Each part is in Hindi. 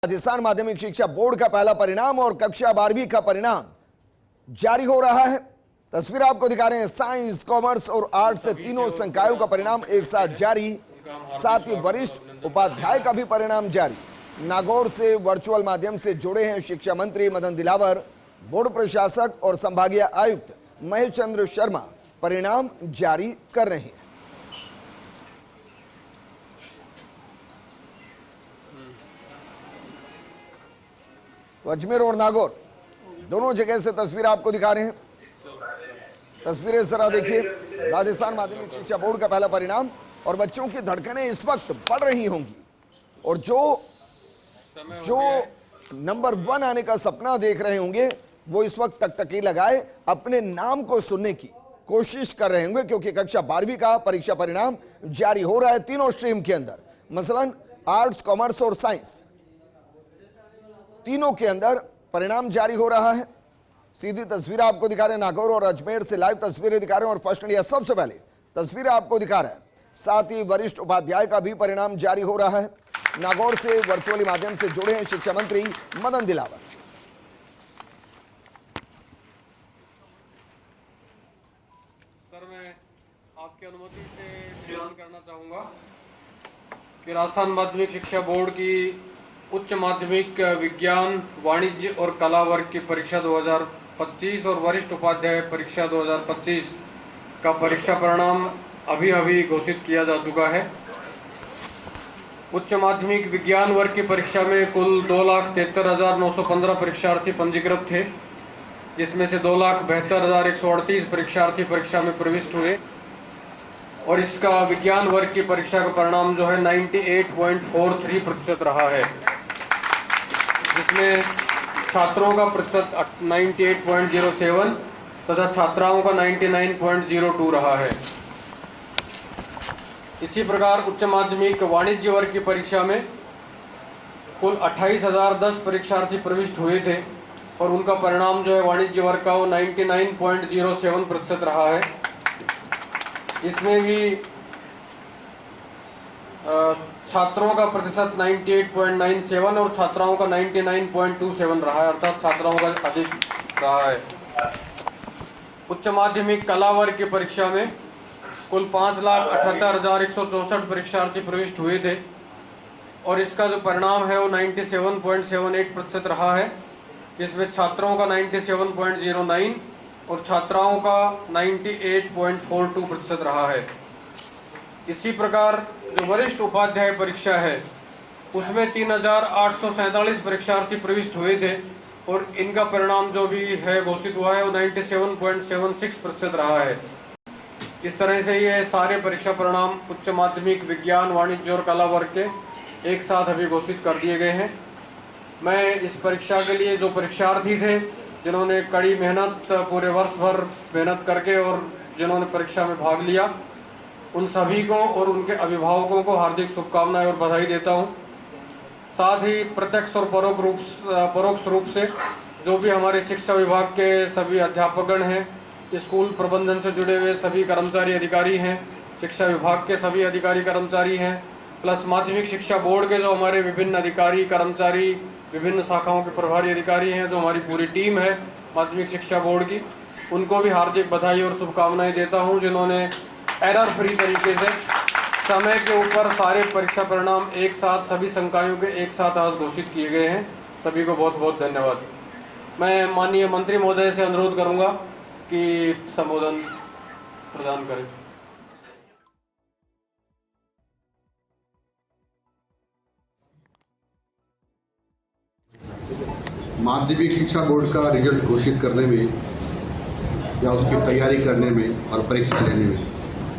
राजस्थान माध्यमिक शिक्षा बोर्ड का पहला परिणाम और कक्षा 12वीं का परिणाम जारी हो रहा है। तस्वीर आपको दिखा रहे हैं। साइंस, कॉमर्स और आर्ट्स से तीनों संकायों का परिणाम एक साथ जारी, साथ ही वरिष्ठ उपाध्याय का भी परिणाम जारी। नागौर से वर्चुअल माध्यम से जुड़े हैं शिक्षा मंत्री मदन दिलावर, बोर्ड प्रशासक और संभागीय आयुक्त महेश चंद्र शर्मा परिणाम जारी कर रहे हैं। अजमेर और नागौर दोनों जगह से तस्वीर आपको दिखा रहे हैं। तस्वीरें जरा देखिए। राजस्थान माध्यमिक शिक्षा बोर्ड का पहला परिणाम और बच्चों की धड़कनें इस वक्त बढ़ रही होंगी और जो नंबर 1 आने का सपना देख रहे होंगे वो इस वक्त टकटकी लगाए अपने नाम को सुनने की कोशिश कर रहे होंगे, क्योंकि कक्षा 12वीं का परीक्षा परिणाम जारी हो रहा है तीनों स्ट्रीम के अंदर। मसलन आर्ट्स, कॉमर्स और साइंस तीनों के अंदर परिणाम जारी हो रहा है। सीधी तस्वीर आपको दिखा रहे हैं। नागौर और अजमेर से लाइव तस्वीरें दिखा रहे हैं और फर्स्ट इंडिया सबसे पहले तस्वीरें आपको दिखा रहा है। साथ ही वरिष्ठ उपाध्याय का भी परिणाम जारी हो रहा है। नागौर से वर्चुअली माध्यम से जुड़े हैं शिक्षा मंत्री मदन दिलावर। सर, मैं आपकी अनुमति से बयान करना चाहूंगा कि राजस्थान माध्यमिक शिक्षा बोर्ड की उच्च माध्यमिक विज्ञान, वाणिज्य और कला वर्ग की परीक्षा 2025 और वरिष्ठ उपाध्याय परीक्षा 2025 का परीक्षा परिणाम अभी घोषित किया जा चुका है। उच्च माध्यमिक विज्ञान वर्ग की परीक्षा में कुल 2,73,915 परीक्षार्थी पंजीकृत थे, जिसमें से 2,72,138 परीक्षार्थी परीक्षा में प्रविष्ट हुए और इसका विज्ञान वर्ग की परीक्षा का परिणाम जो है 98.43% रहा है, जिसमें छात्रों का प्रतिशत 98.07 तथा छात्राओं का 99.02 रहा है। इसी प्रकार उच्च माध्यमिक वाणिज्य वर्ग की परीक्षा में कुल 28,010 परीक्षार्थी प्रविष्ट हुए थे और उनका परिणाम जो है वाणिज्य वर्ग का वो 99.07% रहा है। इसमें भी छात्रों का प्रतिशत 98.97 और छात्राओं का 99.27 रहा है, अर्थात छात्राओं का अधिक रहा है। उच्च माध्यमिक कला वर्ग की परीक्षा में कुल 5,78,164 परीक्षार्थी प्रविष्ट हुए थे और इसका जो परिणाम है वो 97.78% रहा है, जिसमें छात्रों का 97.09 और छात्राओं का 98.42% रहा है। इसी प्रकार जो वरिष्ठ उपाध्याय परीक्षा है उसमें 3,847 परीक्षार्थी प्रविष्ट हुए थे और इनका परिणाम जो भी है घोषित हुआ है वो 97.76% रहा है। इस तरह से ये सारे परीक्षा परिणाम उच्च माध्यमिक विज्ञान, वाणिज्य और कला वर्ग के एक साथ अभी घोषित कर दिए गए हैं। मैं इस परीक्षा के लिए जो परीक्षार्थी थे जिन्होंने कड़ी मेहनत पूरे वर्ष भर मेहनत करके और जिन्होंने परीक्षा में भाग लिया, उन सभी को और उनके अभिभावकों को हार्दिक शुभकामनाएं और बधाई देता हूं। साथ ही प्रत्यक्ष और परोक्ष रूप से जो भी हमारे शिक्षा विभाग के सभी अध्यापकगण हैं, स्कूल प्रबंधन से जुड़े हुए सभी कर्मचारी अधिकारी हैं, शिक्षा विभाग के सभी अधिकारी कर्मचारी हैं, प्लस माध्यमिक शिक्षा बोर्ड के जो हमारे विभिन्न अधिकारी कर्मचारी, विभिन्न शाखाओं के प्रभारी अधिकारी हैं, जो हमारी पूरी टीम है माध्यमिक शिक्षा बोर्ड की, उनको भी हार्दिक बधाई और शुभकामनाएं देता हूं, जिन्होंने एरर फ्री तरीके से समय के ऊपर सारे परीक्षा परिणाम एक साथ सभी संकायों के एक साथ आज घोषित किए गए हैं। सभी को बहुत बहुत धन्यवाद। मैं माननीय मंत्री महोदय से अनुरोध करूंगा कि संबोधन प्रदान करें। माध्यमिक शिक्षा बोर्ड का रिजल्ट घोषित करने में या उसकी तैयारी करने में और परीक्षा लेने में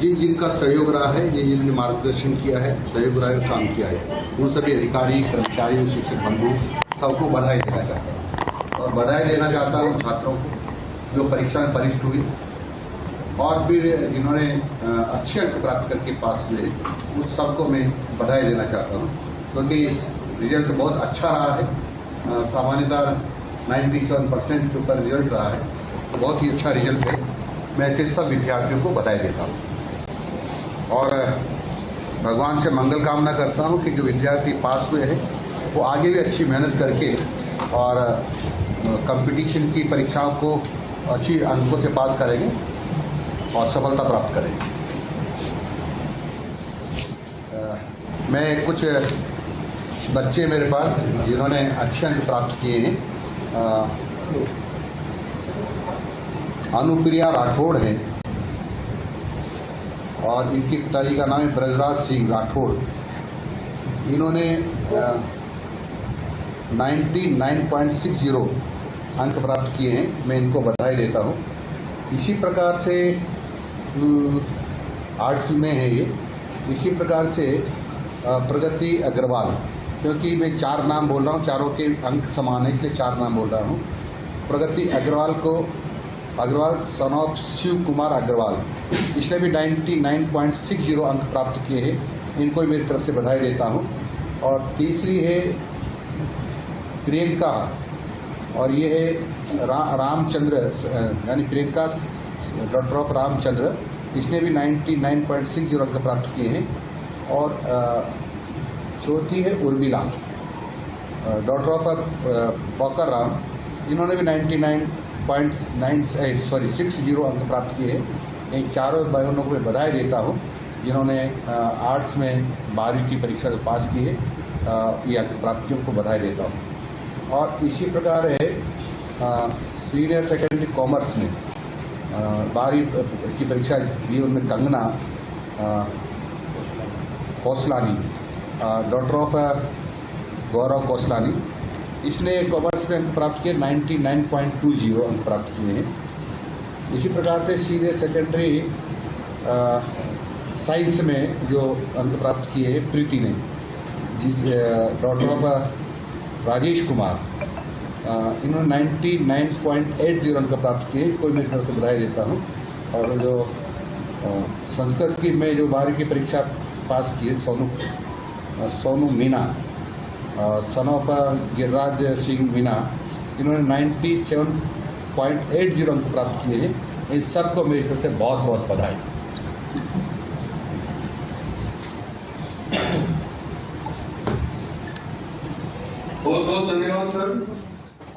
जिनका सहयोग रहा है, जिन्होंने मार्गदर्शन किया है, सहयोग रहा है, काम किया है, उन सभी अधिकारी, कर्मचारी, शिक्षक बंधु सबको बधाई देना चाहता हूँ। और बधाई देना चाहता हूँ छात्रों को जो परीक्षा में वरिष्ठ हुई और फिर जिन्होंने अच्छे अंक प्राप्त करके पास हुए, उस सबको मैं बधाई देना चाहता हूँ, क्योंकि रिजल्ट बहुत अच्छा रहा है। सामान्यतः 97% के ऊपर रिजल्ट रहा है, तो बहुत ही अच्छा रिजल्ट है। मैं ऐसे सब विद्यार्थियों को बधाई देता हूँ। और भगवान से मंगल कामना करता हूं कि जो विद्यार्थी पास हुए हैं वो आगे भी अच्छी मेहनत करके और कंपटीशन की परीक्षाओं को अच्छी अंकों से पास करेंगे और सफलता प्राप्त करेंगे। मैं कुछ बच्चे मेरे पास जिन्होंने अच्छे अंक प्राप्त किए हैं, अनुप्रिया राठौड़ है और इनके पिताजी का नाम है ब्रजराज सिंह राठौड़। इन्होंने 99.60 अंक प्राप्त किए हैं, मैं इनको बधाई देता हूँ। इसी प्रकार से आर्ट्स में है ये, इसी प्रकार से प्रगति अग्रवाल, क्योंकि मैं 4 नाम बोल रहा हूँ, चारों के अंक समान है इसलिए 4 नाम बोल रहा हूँ। प्रगति अग्रवाल सन ऑफ शिव कुमार अग्रवाल, इसने भी 99.60 अंक प्राप्त किए हैं, इनको भी मेरी तरफ से बधाई देता हूँ। और तीसरी है प्रियंका, और ये है रामचंद्र, यानी प्रियंका डॉक्टर ऑफ रामचंद्र, इसने भी 99.60 अंक प्राप्त किए हैं। और चौथी है Urmila doctor of poker Ram, इन्होंने भी 60 अंक प्राप्त किए हैं। इन चारों बहनों को मैं बधाई देता हूँ जिन्होंने आर्ट्स में 12वीं की परीक्षा पास की है, ये अंक प्राप्तियों को बधाई देता हूँ। और इसी प्रकार है सीनियर सेकेंडरी कॉमर्स में 12वीं की परीक्षा दी, उनमें कंगना कौसलानी, डॉक्टर ऑफ गौरव कौसलानी, इसने कॉमर्स में अंक प्राप्त किए 99.20 अंक प्राप्त किए हैं। इसी प्रकार से सीनियर सेकेंडरी साइंस में जो अंक प्राप्त किए हैं प्रीति ने, जिस डॉक्टर ऑफ राजेश कुमार, इन्होंने 99.80 अंक प्राप्त किए, इसको मैं घर से बधाई देता हूँ। और जो संस्कृत की में जो 12वीं की परीक्षा पास की है सोनू मीना, सन ऑफ गिरिराज सिंह मीना, इन्होंने 97.80 अंक प्राप्त किए हैं। इन सबको मेरी तरफ से बहुत बहुत बधाई। बहुत बहुत धन्यवाद सर,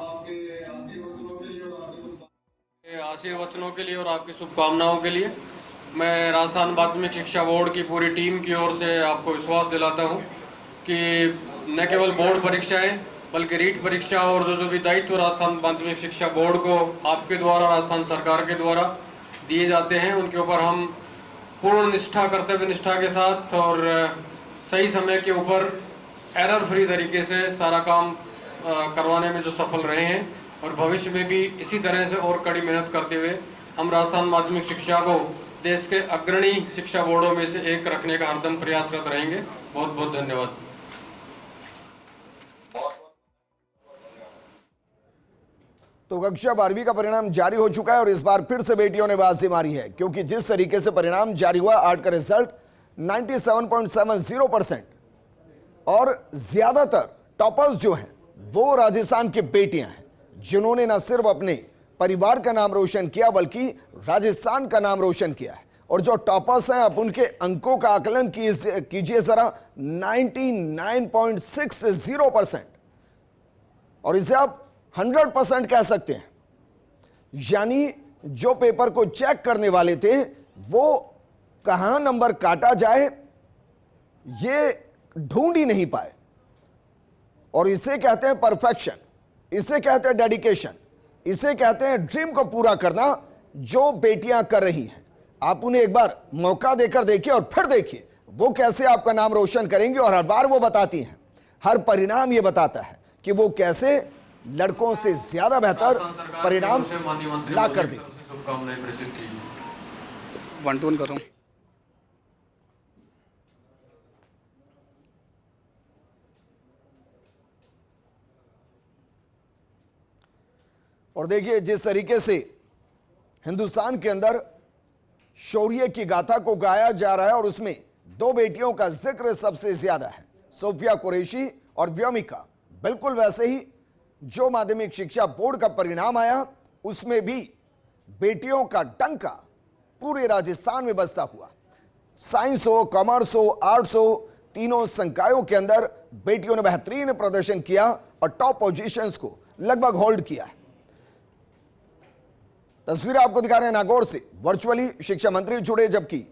आपके आशीर्वचनों के लिए और आपकी शुभकामनाओं के लिए। मैं राजस्थान माध्यमिक शिक्षा बोर्ड की पूरी टीम की ओर से आपको विश्वास दिलाता हूं कि न केवल बोर्ड परीक्षाएं बल्कि रीट परीक्षा और जो भी दायित्व राजस्थान माध्यमिक शिक्षा बोर्ड को आपके द्वारा, राजस्थान सरकार के द्वारा दिए जाते हैं, उनके ऊपर हम पूर्ण निष्ठा, कर्तव्य निष्ठा के साथ और सही समय के ऊपर एरर फ्री तरीके से सारा काम करवाने में जो सफल रहे हैं, और भविष्य में भी इसी तरह से और कड़ी मेहनत करते हुए हम राजस्थान माध्यमिक शिक्षा को देश के अग्रणी शिक्षा बोर्डों में से एक रखने का हरदम प्रयासरत रहेंगे। बहुत बहुत धन्यवाद। तो कक्षा 12वीं का परिणाम जारी हो चुका है और इस बार फिर से बेटियों ने बाजी मारी है, क्योंकि जिस तरीके से परिणाम जारी हुआ, आर्ट का रिजल्ट 97.70% और ज्यादातर टॉपर्स जो हैं वो राजस्थान की बेटियां हैं, जिन्होंने न सिर्फ अपने परिवार का नाम रोशन किया बल्कि राजस्थान का नाम रोशन किया है। और जो टॉपर्स हैं, अब उनके अंकों का आकलन कीजिए जरा, 99.60%, और इसे आप 100% कह सकते हैं। यानी जो पेपर को चेक करने वाले थे वो कहां नंबर काटा जाए ये ढूंढ ही नहीं पाए। और इसे कहते हैं परफेक्शन, इसे कहते हैं डेडिकेशन, इसे कहते हैं ड्रीम को पूरा करना, जो बेटियां कर रही हैं। आप उन्हें एक बार मौका देकर देखिए और फिर देखिए वो कैसे आपका नाम रोशन करेंगे। और हर बार वो बताती हैं, हर परिणाम ये बताता है कि वो कैसे लड़कों से ज्यादा बेहतर परिणाम ला कर देती है। शुभकामनाएं प्रेषित की। 1-2-1 कर रहा हूं। और देखिए जिस तरीके से हिंदुस्तान के अंदर शौर्य की गाथा को गाया जा रहा है, और उसमें 2 बेटियों का जिक्र सबसे ज्यादा है, सोफिया कुरैशी और व्योमिका। बिल्कुल वैसे ही जो माध्यमिक शिक्षा बोर्ड का परिणाम आया, उसमें भी बेटियों का डंका पूरे राजस्थान में बजता हुआ साइंस हो, कॉमर्स हो, आर्ट्स हो, तीनों संकायों के अंदर बेटियों ने बेहतरीन प्रदर्शन किया और टॉप पोजीशंस को लगभग होल्ड किया है। तस्वीरें आपको दिखा रहे हैं नागौर से। वर्चुअली शिक्षा मंत्री जुड़े, जबकि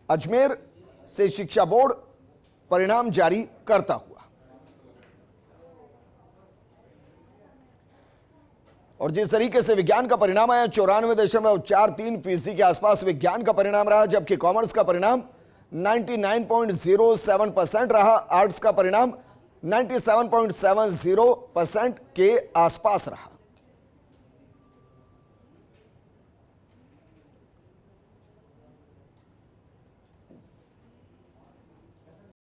अजमेर से शिक्षा बोर्ड परिणाम जारी करता हुआ। और जिस तरीके से विज्ञान का परिणाम आया, 94.43% के आसपास विज्ञान का परिणाम रहा, जबकि कॉमर्स का परिणाम 99.07% रहा, आर्ट्स का परिणाम 97.70% के आसपास रहा।